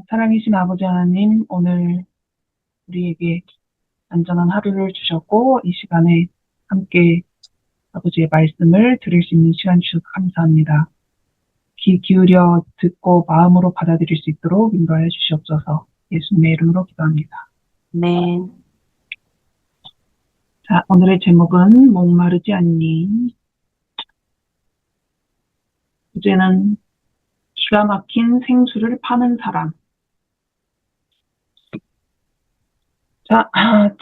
사랑이신 아버지 하나님, 오늘 우리에게 안전한 하루를 주셨고, 이 시간에 함께 아버지의 말씀을 들을 수 있는 시간 주셔서 감사합니다. 귀 기울여 듣고 마음으로 받아들일 수 있도록 인도하여 주시옵소서. 예수님의 이름으로 기도합니다. 네. 자, 오늘의 제목은 목마르지 않니. 주제는 기가 막힌 생수를 파는 사람. 자,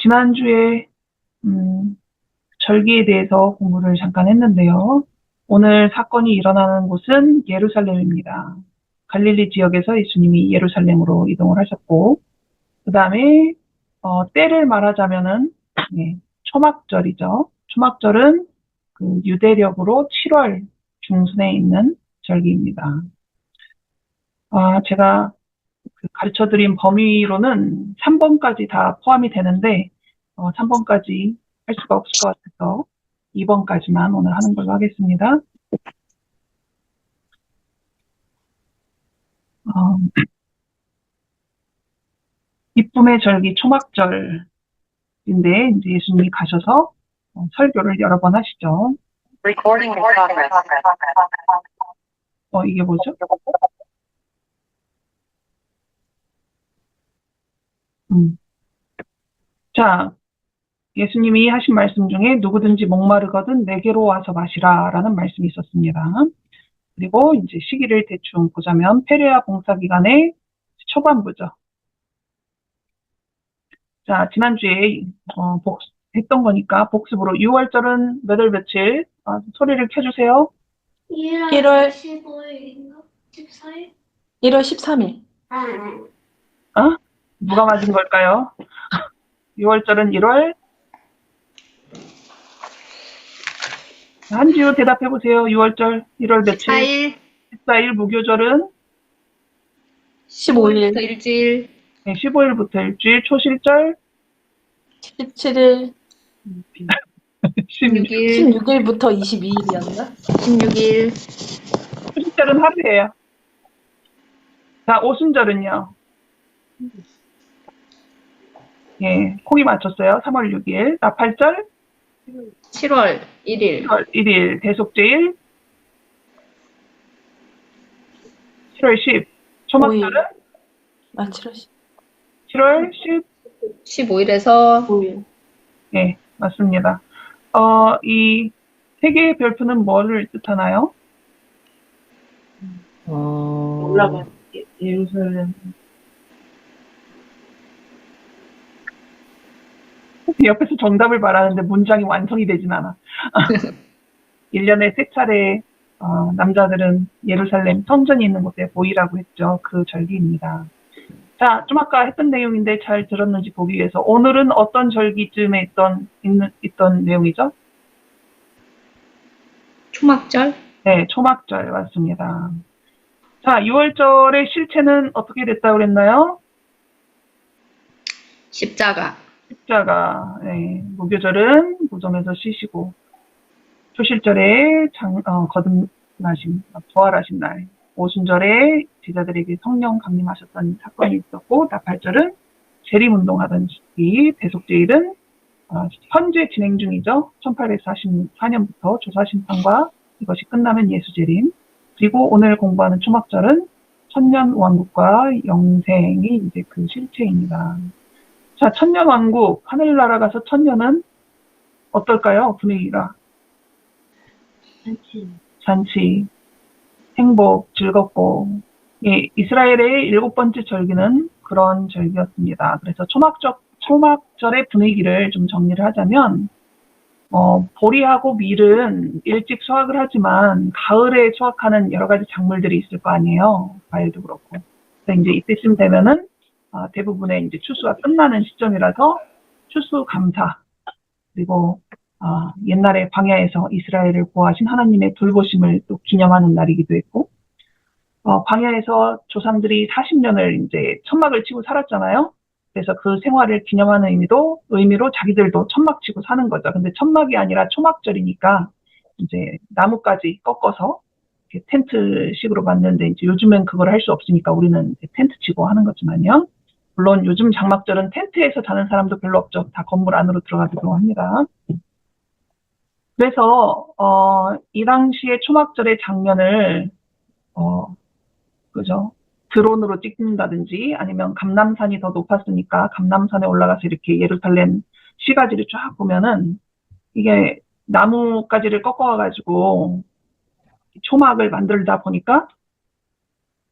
지난주에 절기에 대해서 공부를 잠깐 했는데요. 오늘 사건이 일어나는 곳은 예루살렘입니다. 갈릴리 지역에서 예수님이 예루살렘으로 이동을 하셨고, 그 다음에 때를 말하자면은 초막절이죠. 초막절은 그 유대력으로 7월 중순에 있는 절기입니다. 제가 가르쳐드린 범위로는 3번까지 다 포함이 되는데 3번까지 할 수가 없을 것 같아서 2번까지만 오늘 하는 걸로 하겠습니다. 기쁨의 절기 초막절인데 이제 예수님이 가셔서 설교를 여러 번 하시죠. Recording in progress. 이게 뭐죠? 자, 예수님이 하신 말씀 중에 누구든지 목마르거든 내게로 와서 마시라 라는 말씀이 있었습니다. 그리고 이제 시기를 대충 보자면 페레아 봉사 기간의 초반부죠. 자, 지난주에 했던 거니까 복습으로 6월절은 몇 월 며칠? 소리를 켜주세요. 1월 15일인가? 14일? 1월 13일. 누가 맞은 걸까요? 6월절은 1월? 한지우 대답해보세요. 6월절 1월 며칠? 14일. 14일 무교절은? 15일. 일주일. 네, 15일부터 일주일. 초실절? 17일. 16일. 16일부터 22일이었나? 16일. 초실절은 하루예요. 자, 오순절은요? 예, 콩이 맞췄어요. 3월 6일. 나팔절? 7월 1일. 7월 1일. 대속제일? 7월 10. 초막절은? 7월 7월 10. 15일에서 15일. 네, 맞습니다. 이 세 개의 별표는 뭐를 뜻하나요? 올라가. 예루살렘. 옆에서 정답을 말하는데 문장이 완성이 되진 않아. 1년에 3차례 남자들은 예루살렘 성전이 있는 곳에 모이라고 했죠. 그 절기입니다. 자, 좀 아까 했던 내용인데 잘 들었는지 보기 위해서 오늘은 어떤 절기쯤에 있던 내용이죠? 초막절. 네, 초막절 맞습니다. 자, 6월절의 실체는 어떻게 됐다고 그랬나요? 십자가. 십자가. 네, 무교절은 무덤에서 쉬시고 초실절에 거듭나신, 부활하신 날. 오순절에 제자들에게 성령 강림하셨던 사건이 있었고, 나팔절은 재림운동하던 시기, 대속제일은 현재 진행 중이죠. 1844년부터 조사심판과 이것이 끝나면 예수재림. 그리고 오늘 공부하는 초막절은 천년왕국과 영생이 이제 그 실체입니다. 자, 천년왕국, 하늘나라 가서 천년은 어떨까요? 분위기가. 잔치, 행복, 즐겁고. 예, 이스라엘의 7번째 절기는 그런 절기였습니다. 그래서 초막절의 분위기를 좀 정리를 하자면, 보리하고 밀은 일찍 수확을 하지만 가을에 수확하는 여러 가지 작물들이 있을 거 아니에요. 과일도 그렇고. 그래서 이제 이때쯤 되면은 대부분의 이제 추수가 끝나는 시점이라서 추수 감사, 그리고 옛날에 광야에서 이스라엘을 구하신 하나님의 돌보심을 또 기념하는 날이기도 했고, 광야에서 조상들이 40년을 이제 천막을 치고 살았잖아요. 그래서 그 생활을 기념하는 의미로 자기들도 천막 치고 사는 거죠. 근데 천막이 아니라 초막절이니까 이제 나뭇가지 꺾어서 이렇게 텐트식으로 만드는데 이제 요즘엔 그걸 할 수 없으니까 우리는 이제 텐트 치고 하는 거지만요. 물론 요즘 장막절은 텐트에서 자는 사람도 별로 없죠. 다 건물 안으로 들어가기도 합니다. 그래서 이 당시에 초막절의 장면을 그죠? 드론으로 찍는다든지 아니면 감람산이 더 높았으니까 감람산에 올라가서 이렇게 예루살렘 시가지를 쫙 보면은 이게 나뭇가지를 꺾어가지고 초막을 만들다 보니까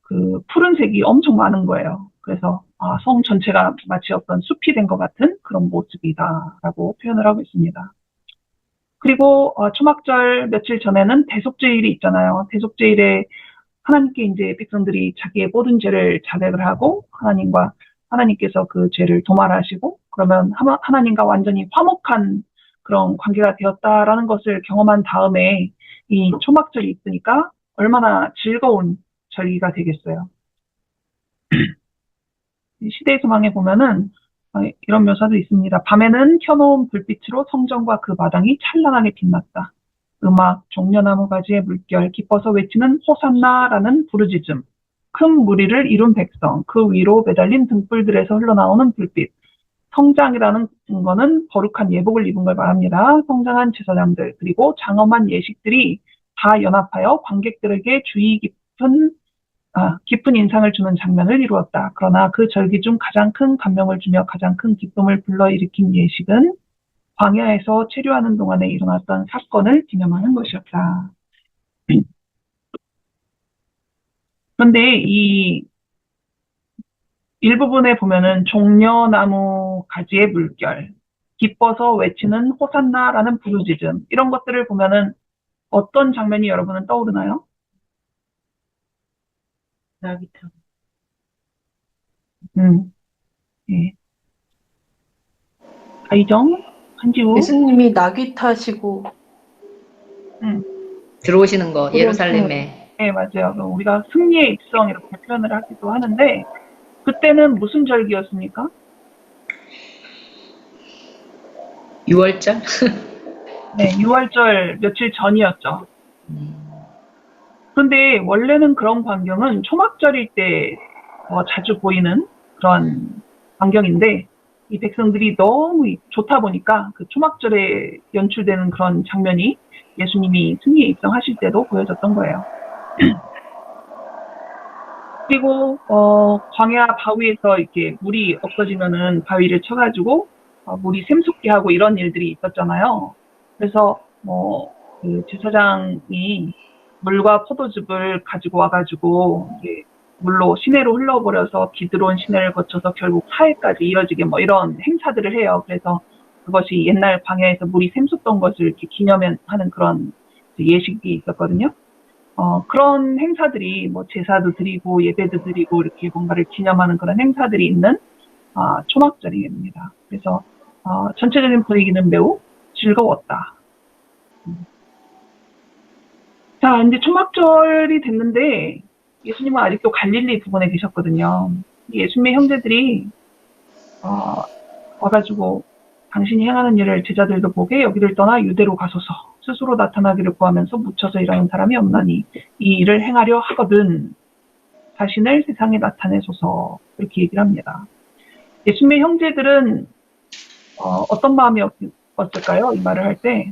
그 푸른색이 엄청 많은 거예요. 그래서 성 전체가 마치 어떤 숲이 된 것 같은 그런 모습이다라고 표현을 하고 있습니다. 그리고 초막절 며칠 전에는 대속죄일이 있잖아요. 대속죄일에 하나님께 이제 백성들이 자기의 모든 죄를 자백을 하고 하나님께서 그 죄를 도말하시고 그러면 하나님과 완전히 화목한 그런 관계가 되었다라는 것을 경험한 다음에 이 초막절이 있으니까 얼마나 즐거운 절기가 되겠어요. 시대의 소망에 보면은 이런 묘사도 있습니다. 밤에는 켜놓은 불빛으로 성전과 그 마당이 찬란하게 빛났다. 음악, 종려나무 가지의 물결, 기뻐서 외치는 호산나라는 부르짖음, 큰 무리를 이룬 백성, 그 위로 매달린 등불들에서 흘러나오는 불빛, 성장이라는 거는 거룩한 예복을 입은 걸 말합니다. 성장한 제사장들, 그리고 장엄한 예식들이 다 연합하여 관객들에게 깊은 인상을 주는 장면을 이루었다. 그러나 그 절기 중 가장 큰 감명을 주며 가장 큰 기쁨을 불러일으킨 예식은 광야에서 체류하는 동안에 일어났던 사건을 기념하는 것이었다. 그런데 이 일부분에 보면은 종려나무 가지의 물결, 기뻐서 외치는 호산나라는 부르짖음 이런 것들을 보면은 어떤 장면이 여러분은 떠오르나요? 나기타. 예. 아이정, 한지우. 예수님이 나귀 타시고 들어오시는 거, 예루살렘에. 네, 맞아요. 우리가 승리의 입성 이렇게 표현을 하기도 하는데 그때는 무슨 절기였습니까? 6월절? 네, 6월절 며칠 전이었죠. 그런데 원래는 그런 광경은 초막절일 때 자주 보이는 그런 광경인데 이 백성들이 너무 좋다 보니까 그 초막절에 연출되는 그런 장면이 예수님이 승리에 입성하실 때도 보여졌던 거예요. 그리고 광야 바위에서 이렇게 물이 없어지면은 바위를 쳐가지고 물이 샘솟게 하고 이런 일들이 있었잖아요. 그래서 그 제사장이 물과 포도즙을 가지고 와가지고 이게 물로 시내로 흘러버려서 기드론 시내를 거쳐서 결국 사해까지 이어지게 이런 행사들을 해요. 그래서 그것이 옛날 광야에서 물이 샘솟던 것을 이렇게 기념하는 그런 예식이 있었거든요. 그런 행사들이 제사도 드리고 예배도 드리고 이렇게 뭔가를 기념하는 그런 행사들이 있는 초막절입니다. 그래서 전체적인 분위기는 매우 즐거웠다. 자, 이제 초막절이 됐는데 예수님은 아직도 갈릴리 부근에 계셨거든요. 예수님의 형제들이 와가지고 당신이 행하는 일을 제자들도 보게 여기를 떠나 유대로 가소서 스스로 나타나기를 구하면서 묻혀서 일하는 사람이 없나니 이 일을 행하려 하거든 자신을 세상에 나타내소서 이렇게 얘기를 합니다. 예수님의 형제들은 어떤 마음이었을까요? 이 말을 할 때.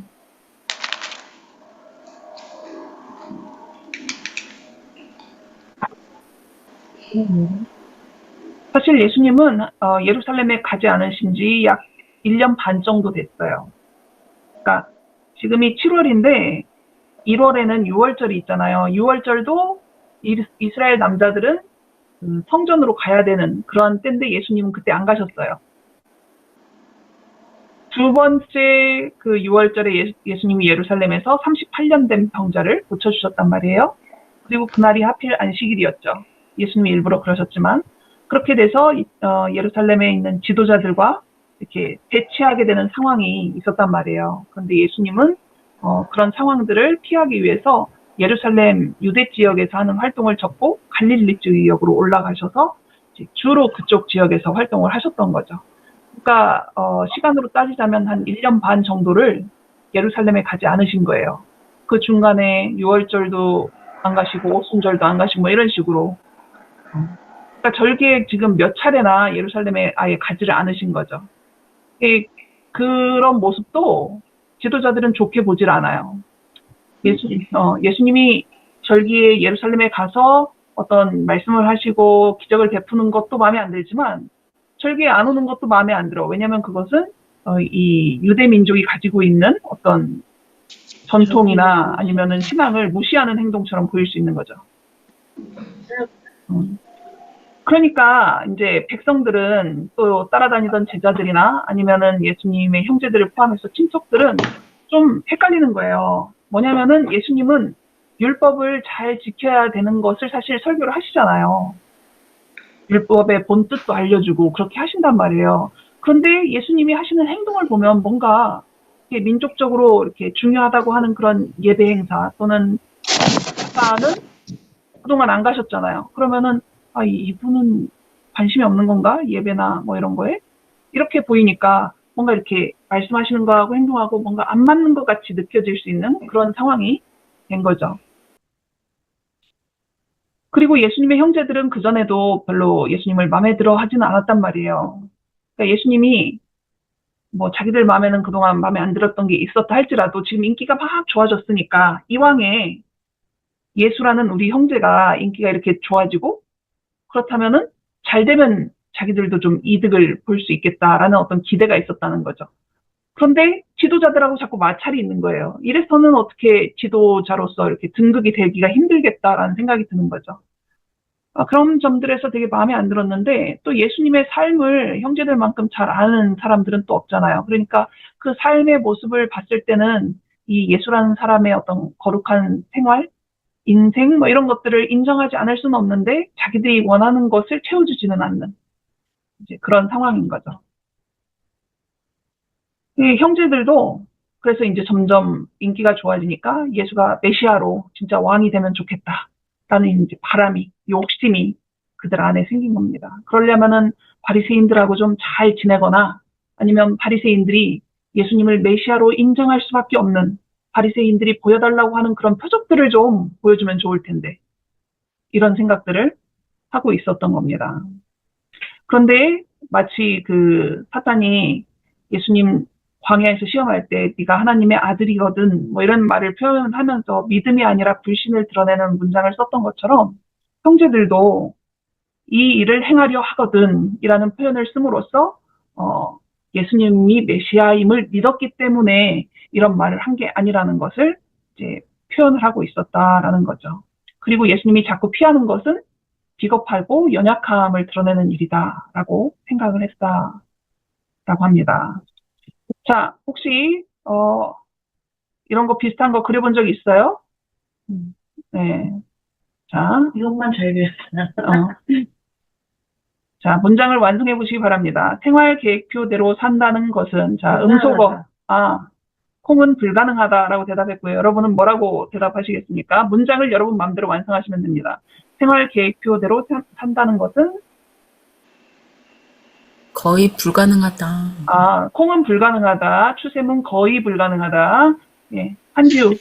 사실 예수님은 예루살렘에 가지 않으신 지 약 1년 반 정도 됐어요. 그러니까 지금이 7월인데 1월에는 6월절이 있잖아요. 6월절도 이스라엘 남자들은 성전으로 가야 되는 그런 때인데 예수님은 그때 안 가셨어요. 두 번째 그 6월절에 예수님이 예루살렘에서 38년 된 병자를 고쳐주셨단 말이에요. 그리고 그날이 하필 안식일이었죠. 예수님이 일부러 그러셨지만 그렇게 돼서 예루살렘에 있는 지도자들과 이렇게 대치하게 되는 상황이 있었단 말이에요. 그런데 예수님은 그런 상황들을 피하기 위해서 예루살렘 유대 지역에서 하는 활동을 접고 갈릴리 지역으로 올라가셔서 주로 그쪽 지역에서 활동을 하셨던 거죠. 그러니까 시간으로 따지자면 한 1년 반 정도를 예루살렘에 가지 않으신 거예요. 그 중간에 6월절도 안 가시고 오순절도 안 가시고 뭐 이런 식으로. 그러니까 절기에 지금 몇 차례나 예루살렘에 아예 가지를 않으신 거죠. 그런 모습도 지도자들은 좋게 보질 않아요. 예수님이 절기에 예루살렘에 가서 어떤 말씀을 하시고 기적을 베푸는 것도 마음에 안 들지만 절기에 안 오는 것도 마음에 안 들어. 왜냐하면 그것은 이 유대 민족이 가지고 있는 어떤 전통이나 아니면은 신앙을 무시하는 행동처럼 보일 수 있는 거죠. 그러니까 이제 백성들은 또 따라다니던 제자들이나 아니면은 예수님의 형제들을 포함해서 친척들은 좀 헷갈리는 거예요. 뭐냐면은 예수님은 율법을 잘 지켜야 되는 것을 사실 설교를 하시잖아요. 율법의 본 뜻도 알려주고 그렇게 하신단 말이에요. 그런데 예수님이 하시는 행동을 보면 뭔가 이렇게 민족적으로 이렇게 중요하다고 하는 그런 예배 행사 또는 사는 그동안 안 가셨잖아요. 그러면은 이분은 관심이 없는 건가? 예배나 뭐 이런 거에? 이렇게 보이니까 뭔가 이렇게 말씀하시는 거하고 행동하고 뭔가 안 맞는 것 같이 느껴질 수 있는 그런 상황이 된 거죠. 그리고 예수님의 형제들은 그전에도 별로 예수님을 마음에 들어 하지는 않았단 말이에요. 그러니까 예수님이 뭐 자기들 마음에는 그동안 마음에 안 들었던 게 있었다 할지라도 지금 인기가 막 좋아졌으니까 이왕에 예수라는 우리 형제가 인기가 이렇게 좋아지고 그렇다면은 잘 되면 자기들도 좀 이득을 볼 수 있겠다라는 어떤 기대가 있었다는 거죠. 그런데 지도자들하고 자꾸 마찰이 있는 거예요. 이래서는 어떻게 지도자로서 이렇게 등극이 되기가 힘들겠다라는 생각이 드는 거죠. 그런 점들에서 되게 마음에 안 들었는데 또 예수님의 삶을 형제들만큼 잘 아는 사람들은 또 없잖아요. 그러니까 그 삶의 모습을 봤을 때는 이 예수라는 사람의 어떤 거룩한 생활, 인생 뭐 이런 것들을 인정하지 않을 수는 없는데 자기들이 원하는 것을 채워주지는 않는 이제 그런 상황인 거죠. 이 형제들도 그래서 이제 점점 인기가 좋아지니까 예수가 메시아로 진짜 왕이 되면 좋겠다라는 이제 바람이, 욕심이 그들 안에 생긴 겁니다. 그러려면은 바리새인들하고 좀 잘 지내거나 아니면 바리새인들이 예수님을 메시아로 인정할 수밖에 없는 바리새인들이 보여달라고 하는 그런 표적들을 좀 보여주면 좋을 텐데 이런 생각들을 하고 있었던 겁니다. 그런데 마치 그 사탄이 예수님 광야에서 시험할 때 네가 하나님의 아들이거든 뭐 이런 말을 표현하면서 믿음이 아니라 불신을 드러내는 문장을 썼던 것처럼 형제들도 이 일을 행하려 하거든 이라는 표현을 씀으로써 예수님이 메시아임을 믿었기 때문에 이런 말을 한 게 아니라는 것을 이제 표현을 하고 있었다라는 거죠. 그리고 예수님이 자꾸 피하는 것은 비겁하고 연약함을 드러내는 일이다라고 생각을 했다라고 합니다. 자, 혹시 이런 거 비슷한 거 그려본 적 있어요? 네. 자, 이것만 잘 그렸구나. 자, 문장을 완성해 보시기 바랍니다. 생활 계획표대로 산다는 것은 자, 음소거. 콩은 불가능하다라고 대답했고요. 여러분은 뭐라고 대답하시겠습니까? 문장을 여러분 마음대로 완성하시면 됩니다. 생활 계획표대로 산다는 것은 거의 불가능하다. 콩은 불가능하다. 추셈은 거의 불가능하다. 예, 한지우.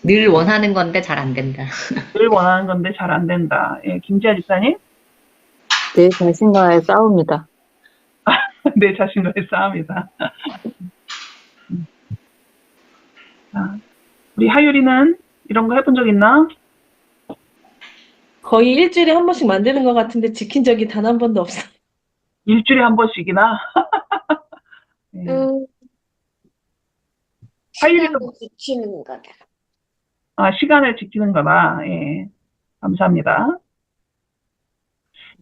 늘 원하는 건데 잘 안 된다. 늘 원하는 건데 잘 안 된다. 예, 김지아 집사님. 내 자신과의 싸움이다. 내 자신과의 싸움이다. 자, 우리 하율이는 이런 거 해본 적 있나? 거의 일주일에 한 번씩 만드는 것 같은데 지킨 적이 단 한 번도 없어. 일주일에 한 번씩이나? 예. 시간을 지키는 거다. 시간을 지키는 거다. 예. 감사합니다.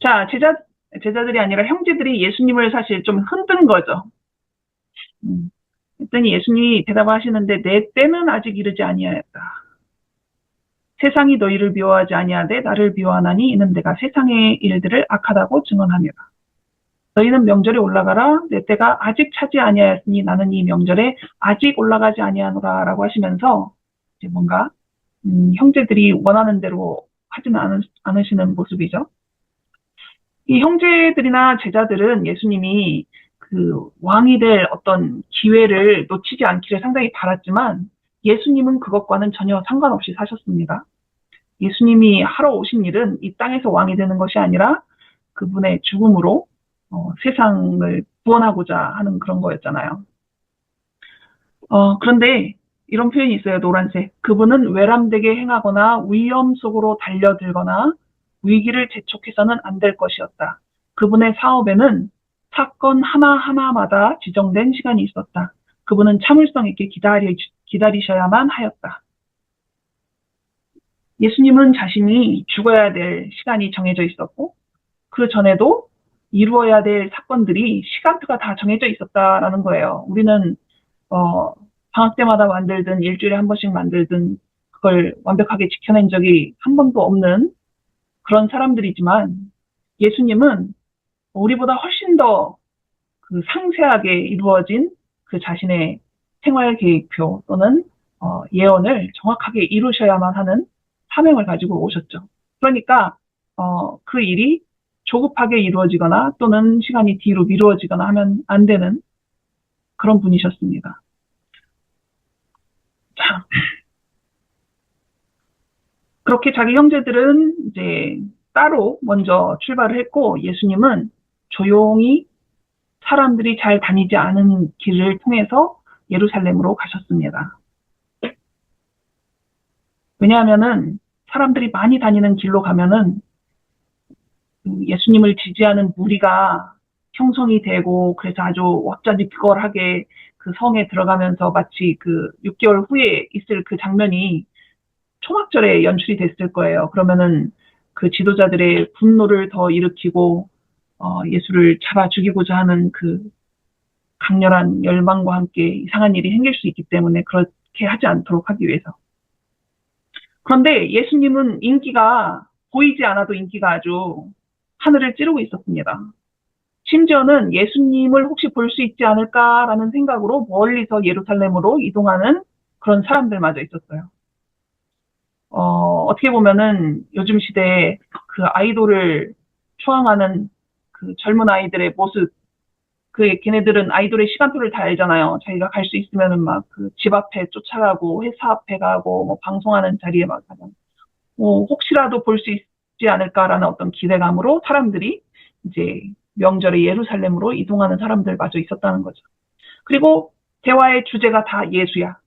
자, 제자들이 아니라 형제들이 예수님을 사실 좀 흔든 거죠. 그랬더니 예수님이 대답하시는데 내 때는 아직 이르지 아니하였다. 세상이 너희를 미워하지 아니하되 나를 미워하나니 이는 내가 세상의 일들을 악하다고 증언하미라. 너희는 명절에 올라가라. 내 때가 아직 차지 아니하였으니 나는 이 명절에 아직 올라가지 아니하노라 라고 하시면서 이제 뭔가 형제들이 원하는 대로 하지는 않으시는 모습이죠. 이 형제들이나 제자들은 예수님이 그 왕이 될 어떤 기회를 놓치지 않기를 상당히 바랐지만 예수님은 그것과는 전혀 상관없이 사셨습니다. 예수님이 하러 오신 일은 이 땅에서 왕이 되는 것이 아니라 그분의 죽음으로 세상을 구원하고자 하는 그런 거였잖아요. 그런데 이런 표현이 있어요. 노란색. 그분은 외람되게 행하거나 위험 속으로 달려들거나 위기를 재촉해서는 안 될 것이었다. 그분의 사업에는 사건 하나하나마다 지정된 시간이 있었다. 그분은 참을성 있게 기다리셔야만 하였다. 예수님은 자신이 죽어야 될 시간이 정해져 있었고 그 전에도 이루어야 될 사건들이 시간표가 다 정해져 있었다라는 거예요. 우리는 방학 때마다 만들든 일주일에 한 번씩 만들든 그걸 완벽하게 지켜낸 적이 한 번도 없는 그런 사람들이지만 예수님은 우리보다 훨씬 더 그 상세하게 이루어진 그 자신의 생활 계획표 또는 예언을 정확하게 이루셔야만 하는 사명을 가지고 오셨죠. 그러니까 그 일이 조급하게 이루어지거나 또는 시간이 뒤로 미루어지거나 하면 안 되는 그런 분이셨습니다. 자, 그렇게 자기 형제들은 이제 따로 먼저 출발을 했고 예수님은 조용히 사람들이 잘 다니지 않은 길을 통해서 예루살렘으로 가셨습니다. 왜냐하면은 사람들이 많이 다니는 길로 가면은 예수님을 지지하는 무리가 형성이 되고 그래서 아주 왁자지껄하게 그 성에 들어가면서 마치 그 6개월 후에 있을 그 장면이 초막절에 연출이 됐을 거예요. 그러면은 그 지도자들의 분노를 더 일으키고 예수를 잡아 죽이고자 하는 그 강렬한 열망과 함께 이상한 일이 생길 수 있기 때문에 그렇게 하지 않도록 하기 위해서. 그런데 예수님은 인기가 보이지 않아도 인기가 아주 하늘을 찌르고 있었습니다. 심지어는 예수님을 혹시 볼 수 있지 않을까라는 생각으로 멀리서 예루살렘으로 이동하는 그런 사람들마저 있었어요. 어떻게 보면은 요즘 시대에 그 아이돌을 추앙하는 그 젊은 아이들의 모습, 걔네들은 아이돌의 시간표를 다 알잖아요. 자기가 갈 수 있으면은 막 그 집 앞에 쫓아가고 회사 앞에 가고 뭐 방송하는 자리에 막 가면 혹시라도 볼 수 있지 않을까라는 어떤 기대감으로 사람들이 이제 명절에 예루살렘으로 이동하는 사람들마저 있었다는 거죠. 그리고 대화의 주제가 다 예수야.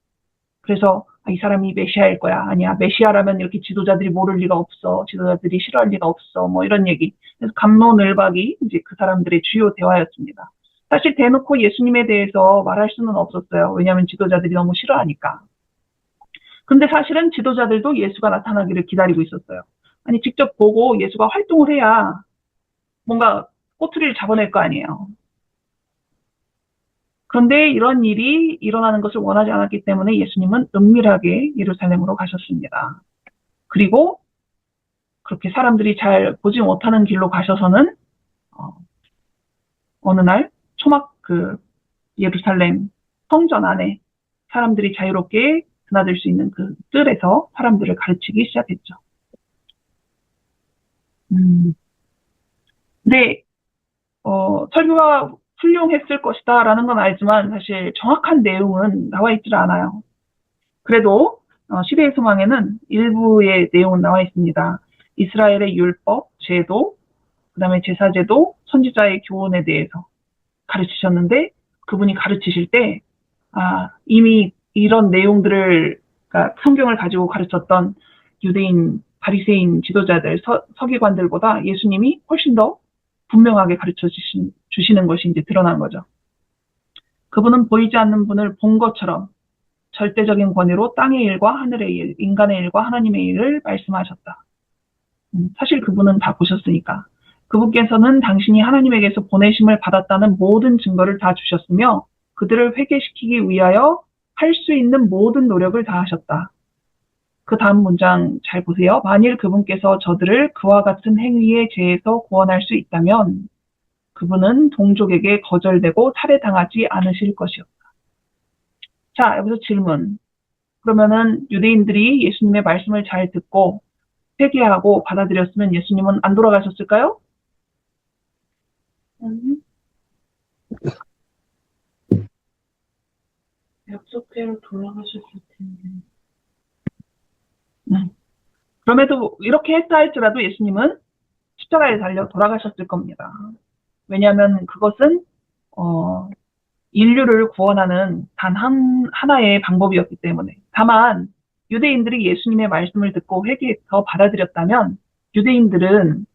그래서 이 사람이 메시아일 거야. 아니야. 메시아라면 이렇게 지도자들이 모를 리가 없어. 지도자들이 싫어할 리가 없어. 뭐 이런 얘기. 그래서 갑론을박이 이제 그 사람들의 주요 대화였습니다. 사실 대놓고 예수님에 대해서 말할 수는 없었어요. 왜냐하면 지도자들이 너무 싫어하니까. 근데 사실은 지도자들도 예수가 나타나기를 기다리고 있었어요. 아니 직접 보고 예수가 활동을 해야 뭔가 꼬투리를 잡아낼 거 아니에요. 그런데 이런 일이 일어나는 것을 원하지 않았기 때문에 예수님은 은밀하게 예루살렘으로 가셨습니다. 그리고 그렇게 사람들이 잘 보지 못하는 길로 가셔서는 어느 날 초막 그 예루살렘 성전 안에 사람들이 자유롭게 드나들 수 있는 그 뜰에서 사람들을 가르치기 시작했죠. 근데 설교가 훌륭했을 것이다라는 건 알지만 사실 정확한 내용은 나와 있질 않아요. 그래도 시대의 소망에는 일부의 내용은 나와 있습니다. 이스라엘의 율법, 제도, 그 다음에 제사제도, 선지자의 교훈에 대해서 가르치셨는데 그분이 가르치실 때 이미 이런 내용들을 그러니까 성경을 가지고 가르쳤던 유대인, 바리새인 지도자들, 서기관들보다 예수님이 훨씬 더 분명하게 가르쳐 주시는 것이 이제 드러난 거죠. 그분은 보이지 않는 분을 본 것처럼 절대적인 권위로 땅의 일과 하늘의 일, 인간의 일과 하나님의 일을 말씀하셨다. 사실 그분은 다 보셨으니까. 그분께서는 당신이 하나님에게서 보내심을 받았다는 모든 증거를 다 주셨으며 그들을 회개시키기 위하여 할 수 있는 모든 노력을 다하셨다. 그 다음 문장 잘 보세요. 만일 그분께서 저들을 그와 같은 행위의 죄에서 구원할 수 있다면 그분은 동족에게 거절되고 살해당하지 않으실 것이었다. 자, 여기서 질문. 그러면은 유대인들이 예수님의 말씀을 잘 듣고 회개하고 받아들였으면 예수님은 안 돌아가셨을까요? 약속대로 돌아가셨을 텐데. 그럼에도 이렇게 했다 할지라도 예수님은 십자가에 달려 돌아가셨을 겁니다. 왜냐하면 그것은 인류를 구원하는 단 하나의 방법이었기 때문에. 다만 유대인들이 예수님의 말씀을 듣고 회개해서 받아들였다면 유대인들은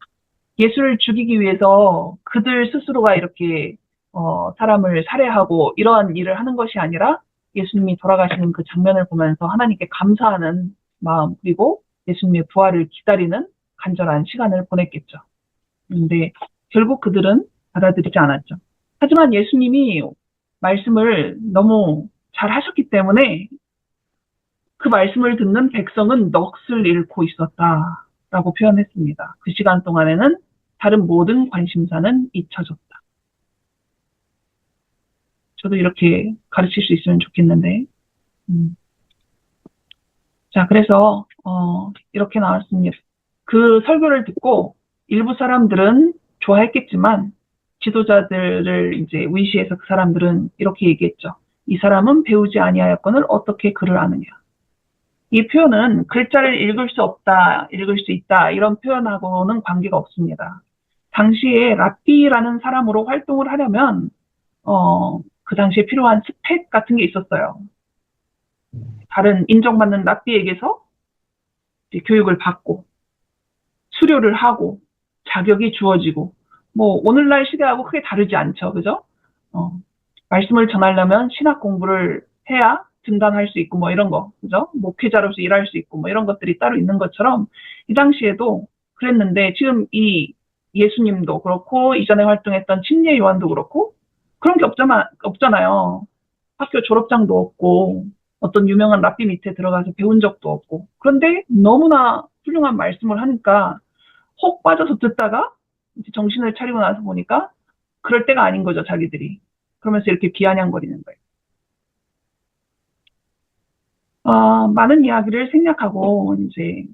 예수를 죽이기 위해서 그들 스스로가 이렇게 사람을 살해하고 이러한 일을 하는 것이 아니라 예수님이 돌아가시는 그 장면을 보면서 하나님께 감사하는 마음, 그리고 예수님의 부활을 기다리는 간절한 시간을 보냈겠죠. 근데 결국 그들은 받아들이지 않았죠. 하지만 예수님이 말씀을 너무 잘 하셨기 때문에 그 말씀을 듣는 백성은 넋을 잃고 있었다라고 표현했습니다. 그 시간 동안에는 다른 모든 관심사는 잊혀졌다. 저도 이렇게 가르칠 수 있으면 좋겠는데. 자, 그래서 이렇게 나왔습니다. 그 설교를 듣고 일부 사람들은 좋아했겠지만 지도자들을 이제 의시해서 그 사람들은 이렇게 얘기했죠. 이 사람은 배우지 아니하였거늘 어떻게 글을 아느냐. 이 표현은 글자를 읽을 수 없다, 읽을 수 있다 이런 표현하고는 관계가 없습니다. 당시에 랍비라는 사람으로 활동을 하려면 그 당시에 필요한 스펙 같은 게 있었어요. 다른 인정받는 랍비에게서 교육을 받고 수료를 하고 자격이 주어지고 뭐 오늘날 시대하고 크게 다르지 않죠, 그죠? 말씀을 전하려면 신학 공부를 해야 등단할 수 있고 뭐 이런 거, 그죠? 목회자로서 일할 수 있고 뭐 이런 것들이 따로 있는 것처럼 이 당시에도 그랬는데 지금 이 예수님도 그렇고 이전에 활동했던 침례 요한도 그렇고 그런 게 없잖아요. 학교 졸업장도 없고 어떤 유명한 랍비 밑에 들어가서 배운 적도 없고 그런데 너무나 훌륭한 말씀을 하니까 혹 빠져서 듣다가 이제 정신을 차리고 나서 보니까 그럴 때가 아닌 거죠, 자기들이. 그러면서 이렇게 비아냥거리는 거예요. 많은 이야기를 생략하고 이제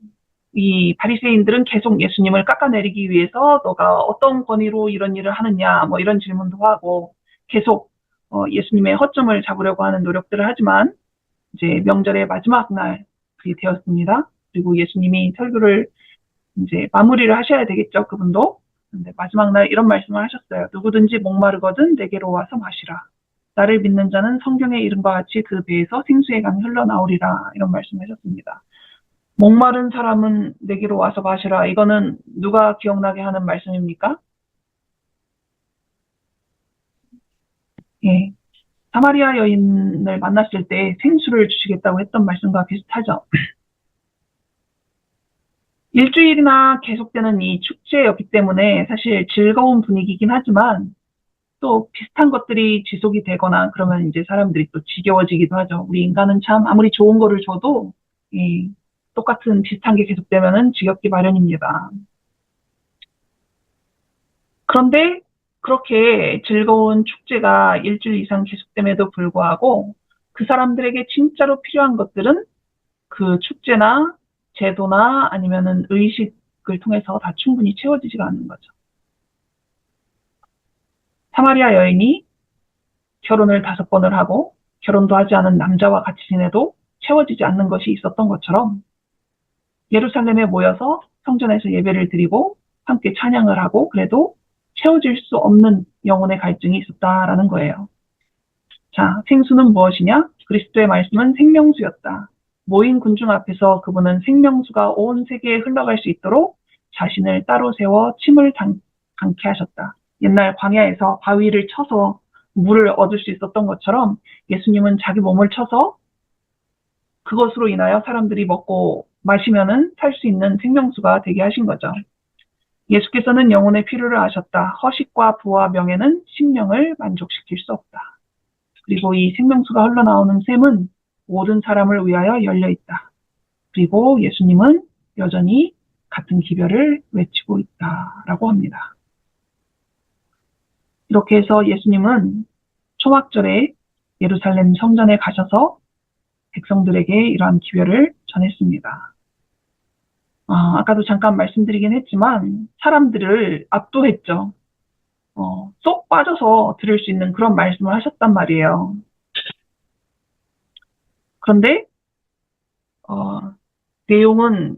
이 바리새인들은 계속 예수님을 깎아내리기 위해서 너가 어떤 권위로 이런 일을 하느냐 뭐 이런 질문도 하고 계속 예수님의 허점을 잡으려고 하는 노력들을 하지만 이제 명절의 마지막 날이 되었습니다. 그리고 예수님이 설교를 이제 마무리를 하셔야 되겠죠, 그분도. 근데 마지막 날 이런 말씀을 하셨어요. 누구든지 목마르거든 내게로 와서 마시라. 나를 믿는 자는 성경의 이름과 같이 그 배에서 생수의 강이 흘러나오리라. 이런 말씀을 하셨습니다. 목마른 사람은 내게로 와서 마시라. 이거는 누가 기억나게 하는 말씀입니까? 예. 사마리아 여인을 만났을 때 생수를 주시겠다고 했던 말씀과 비슷하죠. 일주일이나 계속되는 이 축제였기 때문에 사실 즐거운 분위기긴 하지만 또 비슷한 것들이 지속이 되거나 그러면 이제 사람들이 또 지겨워지기도 하죠. 우리 인간은 참 아무리 좋은 거를 줘도 똑같은 비슷한 게 계속되면은 지겹기 마련입니다. 그런데 그렇게 즐거운 축제가 일주일 이상 계속됨에도 불구하고 그 사람들에게 진짜로 필요한 것들은 그 축제나 제도나 아니면은 의식을 통해서 다 충분히 채워지지가 않는 거죠. 사마리아 여인이 결혼을 5번을 하고 결혼도 하지 않은 남자와 같이 지내도 채워지지 않는 것이 있었던 것처럼 예루살렘에 모여서 성전에서 예배를 드리고 함께 찬양을 하고 그래도 채워질 수 없는 영혼의 갈증이 있었다라는 거예요. 자, 생수는 무엇이냐? 그리스도의 말씀은 생명수였다. 모인 군중 앞에서 그분은 생명수가 온 세계에 흘러갈 수 있도록 자신을 따로 세워 침을 담게 하셨다. 옛날 광야에서 바위를 쳐서 물을 얻을 수 있었던 것처럼 예수님은 자기 몸을 쳐서 그것으로 인하여 사람들이 먹고 마시면은 살 수 있는 생명수가 되게 하신 거죠. 예수께서는 영혼의 필요를 아셨다. 허식과 부와 명예는 심령을 만족시킬 수 없다. 그리고 이 생명수가 흘러나오는 샘은 모든 사람을 위하여 열려 있다. 그리고 예수님은 여전히 같은 기별을 외치고 있다라고 합니다. 이렇게 해서 예수님은 초막절에 예루살렘 성전에 가셔서 백성들에게 이러한 기별을 전했습니다. 아까도 잠깐 말씀드리긴 했지만 사람들을 압도했죠. 쏙 빠져서 들을 수 있는 그런 말씀을 하셨단 말이에요. 그런데 내용은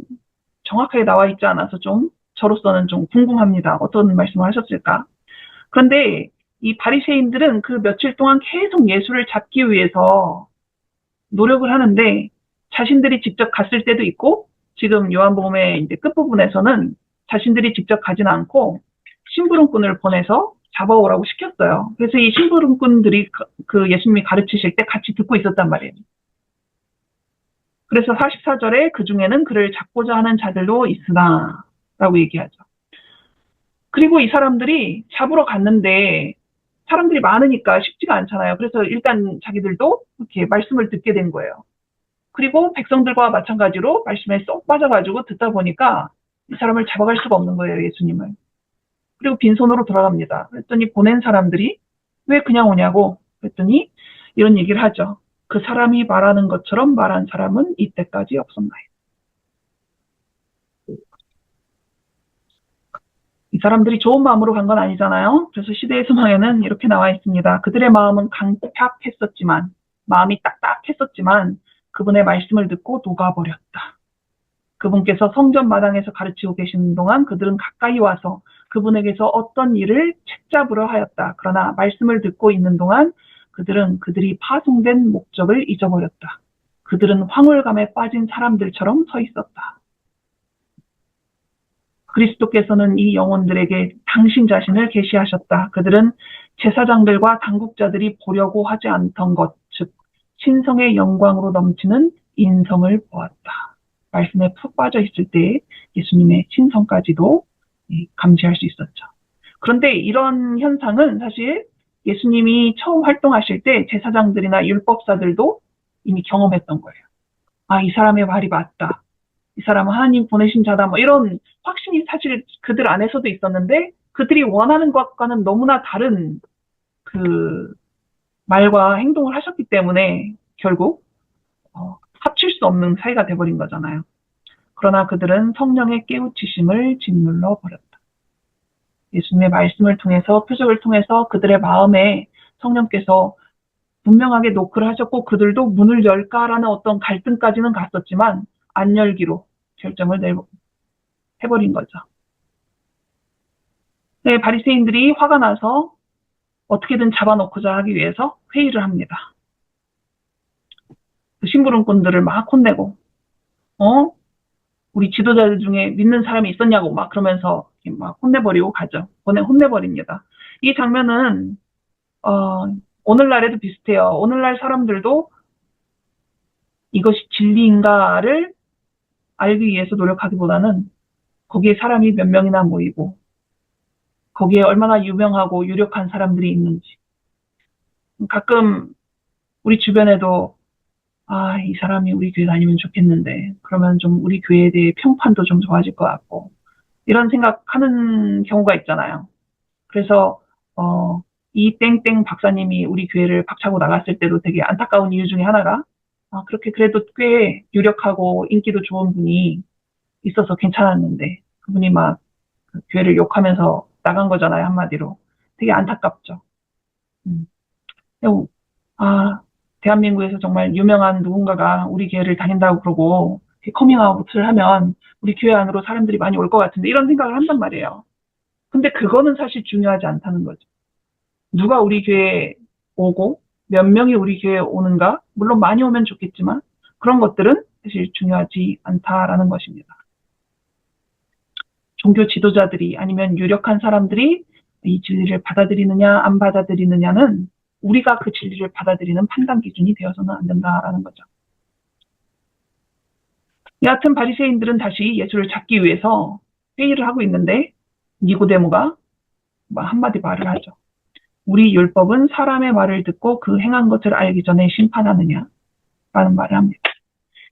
정확하게 나와 있지 않아서 좀 저로서는 좀 궁금합니다. 어떤 말씀을 하셨을까? 그런데 이 바리새인들은 그 며칠 동안 계속 예수를 잡기 위해서 노력을 하는데 자신들이 직접 갔을 때도 있고 지금 요한복음의 이제 끝부분에서는 자신들이 직접 가진 않고 심부름꾼을 보내서 잡아오라고 시켰어요. 그래서 이 심부름꾼들이 그 예수님이 가르치실 때 같이 듣고 있었단 말이에요. 그래서 44절에 그 중에는 그를 잡고자 하는 자들도 있으나 라고 얘기하죠. 그리고 이 사람들이 잡으러 갔는데 사람들이 많으니까 쉽지가 않잖아요. 그래서 일단 자기들도 이렇게 말씀을 듣게 된 거예요. 그리고 백성들과 마찬가지로 말씀에 쏙 빠져가지고 듣다 보니까 이 사람을 잡아갈 수가 없는 거예요, 예수님을. 그리고 빈손으로 돌아갑니다. 그랬더니 보낸 사람들이 왜 그냥 오냐고 그랬더니 이런 얘기를 하죠. 그 사람이 말하는 것처럼 말한 사람은 이때까지 없었나요? 이 사람들이 좋은 마음으로 간 건 아니잖아요. 그래서 시대의 소망에는 이렇게 나와 있습니다. 그들의 마음은 강팍했었지만, 마음이 딱딱했었지만 그분의 말씀을 듣고 녹아버렸다. 그분께서 성전 마당에서 가르치고 계시는 동안 그들은 가까이 와서 그분에게서 어떤 일을 책잡으려 하였다. 그러나 말씀을 듣고 있는 동안 그들은 그들이 파송된 목적을 잊어버렸다. 그들은 황홀감에 빠진 사람들처럼 서 있었다. 그리스도께서는 이 영혼들에게 당신 자신을 계시하셨다. 그들은 제사장들과 당국자들이 보려고 하지 않던 것, 즉 신성의 영광으로 넘치는 인성을 보았다. 말씀에 푹 빠져 있을 때 예수님의 신성까지도 감지할 수 있었죠. 그런데 이런 현상은 사실 예수님이 처음 활동하실 때 제사장들이나 율법사들도 이미 경험했던 거예요. 아, 이 사람의 말이 맞다. 이 사람은 하나님 보내신 자다. 뭐 이런 확신이 사실 그들 안에서도 있었는데 그들이 원하는 것과는 너무나 다른 그 말과 행동을 하셨기 때문에 결국 합칠 수 없는 사이가 돼버린 거잖아요. 그러나 그들은 성령의 깨우치심을 짓눌러 버렸다. 예수님의 말씀을 통해서 표적을 통해서 그들의 마음에 성령께서 분명하게 노크를 하셨고 그들도 문을 열까라는 어떤 갈등까지는 갔었지만 안 열기로 결정을 해버린 거죠. 네, 바리새인들이 화가 나서 어떻게든 잡아놓고자 하기 위해서 회의를 합니다. 그 심부름꾼들을 막 혼내고 우리 지도자들 중에 믿는 사람이 있었냐고 막 그러면서 막 혼내버리고 가죠. 혼내버립니다. 이 장면은 오늘날에도 비슷해요. 오늘날 사람들도 이것이 진리인가를 알기 위해서 노력하기보다는 거기에 사람이 몇 명이나 모이고 거기에 얼마나 유명하고 유력한 사람들이 있는지 가끔 우리 주변에도 이 사람이 우리 교회 다니면 좋겠는데 그러면 좀 우리 교회에 대해 평판도 좀 좋아질 것 같고 이런 생각하는 경우가 있잖아요. 그래서 이 땡땡 박사님이 우리 교회를 박차고 나갔을 때도 되게 안타까운 이유 중에 하나가 그렇게 그래도 꽤 유력하고 인기도 좋은 분이 있어서 괜찮았는데 그분이 막 교회를 욕하면서 나간 거잖아요. 한마디로. 되게 안타깝죠. 대한민국에서 정말 유명한 누군가가 우리 교회를 다닌다고 그러고 커밍아웃을 하면 우리 교회 안으로 사람들이 많이 올 것 같은데 이런 생각을 한단 말이에요. 근데 그거는 사실 중요하지 않다는 거죠. 누가 우리 교회에 오고 몇 명이 우리 교회에 오는가 물론 많이 오면 좋겠지만 그런 것들은 사실 중요하지 않다라는 것입니다. 종교 지도자들이 아니면 유력한 사람들이 이 진리를 받아들이느냐 안 받아들이느냐는 우리가 그 진리를 받아들이는 판단 기준이 되어서는 안 된다라는 거죠. 여하튼 바리새인들은 다시 예수를 잡기 위해서 회의를 하고 있는데 니고데모가 한마디 말을 하죠. 우리 율법은 사람의 말을 듣고 그 행한 것을 알기 전에 심판하느냐 라는 말을 합니다.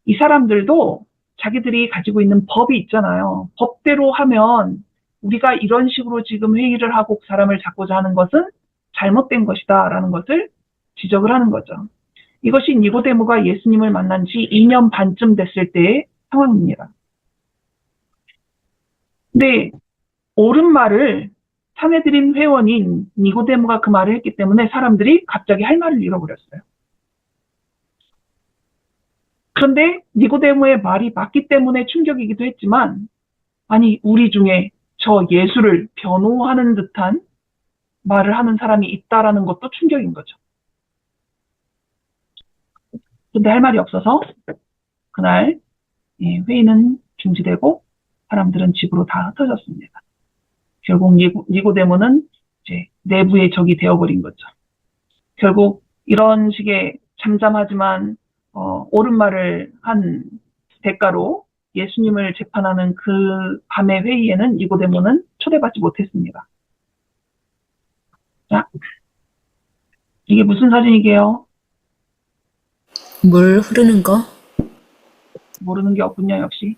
이 사람들도 자기들이 가지고 있는 법이 있잖아요. 법대로 하면 우리가 이런 식으로 지금 회의를 하고 사람을 잡고자 하는 것은 잘못된 것이다 라는 것을 지적을 하는 거죠. 이것이 니고데모가 예수님을 만난 지 2년 반쯤 됐을 때의 상황입니다. 근데 옳은 말을 사내들인 회원인 니고데모가 그 말을 했기 때문에 사람들이 갑자기 할 말을 잃어버렸어요. 그런데 니고데모의 말이 맞기 때문에 충격이기도 했지만, 아니, 우리 중에 저 예수를 변호하는 듯한 말을 하는 사람이 있다라는 것도 충격인 거죠. 근데 할 말이 없어서 그날 회의는 중지되고 사람들은 집으로 다 흩어졌습니다. 결국 니고데모는 이제 내부의 적이 되어버린 거죠. 결국 이런 식의 잠잠하지만 옳은 말을 한 대가로 예수님을 재판하는 그 밤의 회의에는 니고데모는 초대받지 못했습니다. 자, 이게 무슨 사진이게요? 물 흐르는 거? 모르는 게 없군요, 역시.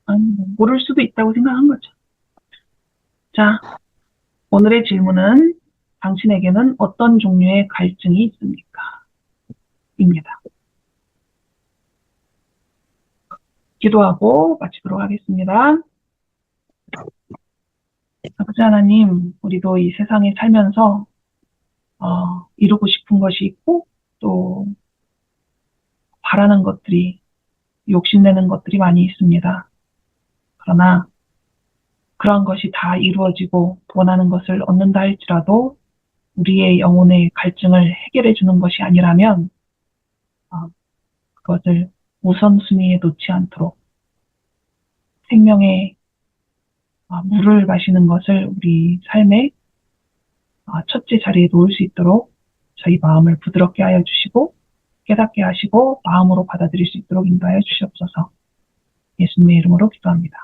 아니, 모를 수도 있다고 생각한 거죠. 자, 오늘의 질문은 당신에게는 어떤 종류의 갈증이 있습니까? 입니다. 기도하고 마치도록 하겠습니다. 아버지 하나님, 우리도 이 세상에 살면서 이루고 싶은 것이 있고 또 바라는 것들이, 욕심내는 것들이 많이 있습니다. 그러나 그러한 것이 다 이루어지고 원하는 것을 얻는다 할지라도 우리의 영혼의 갈증을 해결해 주는 것이 아니라면 그것을 우선순위에 놓지 않도록 생명의 물을 마시는 것을 우리 삶의 첫째 자리에 놓을 수 있도록 저희 마음을 부드럽게 하여 주시고 깨닫게 하시고 마음으로 받아들일 수 있도록 인도하여 주시옵소서. 예수님의 이름으로 기도합니다.